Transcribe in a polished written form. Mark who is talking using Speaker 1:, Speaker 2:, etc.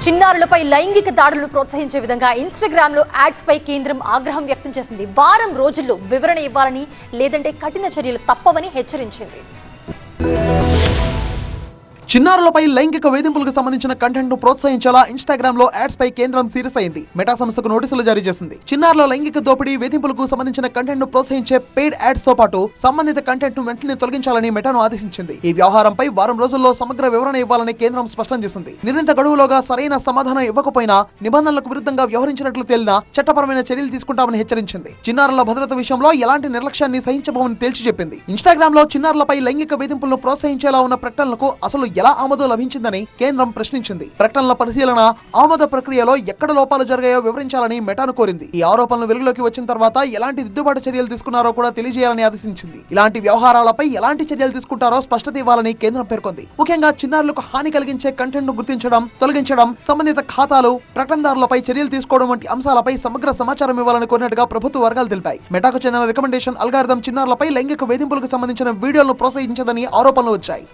Speaker 1: చిన్నారులపై లైంగిక దాడులు ప్రోత్సహించే విధంగా ఇన్‌స్టాగ్రామ్ లో యాడ్స్ పై కేంద్రం ఆగ్రహం వ్యక్తం చేసింది. వారం రోజుల్లో వివరణ ఇవ్వాలని లేదంటే కఠిన చర్యలు తప్పవని హెచ్చరించింది.
Speaker 2: చిన్నారులపై లైంగిక వేధింపులకు సంబంధించిన కంటెంట్ ను ప్రోత్సహించేలా ఇన్‌స్టాగ్రామ్ లో యాడ్స్ పై కేంద్రం సీరియస్ అయింది. మెటా సంస్థకు నోటీసులు జారీ చేసింది. చిన్నారుల లైంగిక దోపిడీ వేధింపులకు సంబంధించిన కంటెంట్ ను ప్రోత్సహించే పెయిడ్ యాడ్స్ తో పాటు సంబంధిత కంటెంట్ ను వెంటనే తొలగించాలని మెటాను ఆదేశించింది. ఈ వ్యవహారంపై వారం రోజుల్లో సమగ్ర వివరణ ఇవ్వాలని కేంద్రం స్పష్టం చేసింది. నిర్ణీత గడువులోగా సరైన సమాధానం ఇవ్వకపోయినా నిబంధనలకు విరుద్ధంగా వ్యవహరించినట్లు తేలినా చట్టపరమైన చర్యలు తీసుకుంటామని హెచ్చరించింది. చిన్నారుల భద్రత విషయంలో ఎలాంటి నిర్లక్ష్యాన్ని సహించబోమని తేల్చి చెప్పింది. ఇన్‌స్టాగ్రామ్ లో చిన్నారులపై లైంగిక వేధింపులను ప్రోత్సహించేలా ఉన్న ప్రకటనలకు అసలు ఎలా ఆమోదం లభించిందని కేంద్రం ప్రశ్నించింది. ప్రకటనల పరిశీలన, ఆమోద ప్రక్రియలో ఎక్కడ లోపాలు జరిగాయో వివరించాలని మెటాను కోరింది. ఈ ఆరోపణలు వెలుగులోకి వచ్చిన తర్వాత ఎలాంటి దిద్దుబాటు చర్యలు తీసుకున్నారో కూడా తెలియజేయాలని ఆదేశించింది. ఇలాంటి వ్యవహారాలపై ఎలాంటి చర్యలు తీసుకుంటారో స్పష్టత ఇవ్వాలని కేంద్రం పేర్కొంది. ముఖ్యంగా చిన్నారులకు హాని కలిగించే కంటెంట్ ను గుర్తించడం, తొలగించడం, సంబంధిత ఖాతాలు, ప్రకటనదారులపై చర్యలు తీసుకోవడం వంటి అంశాలపై సమగ్ర సమాచారం ఇవ్వాలని కోరినట్టుగా ప్రభుత్వ వర్గాలు తెలిపాయి. మెటాకు చెందిన రికమెండేషన్ అల్గారిథం చిన్నారులపై లైంగిక వేధింపులకు సంబంధించిన వీడియోలను ప్రోత్సహించదని ఆరోపణలు వచ్చాయి.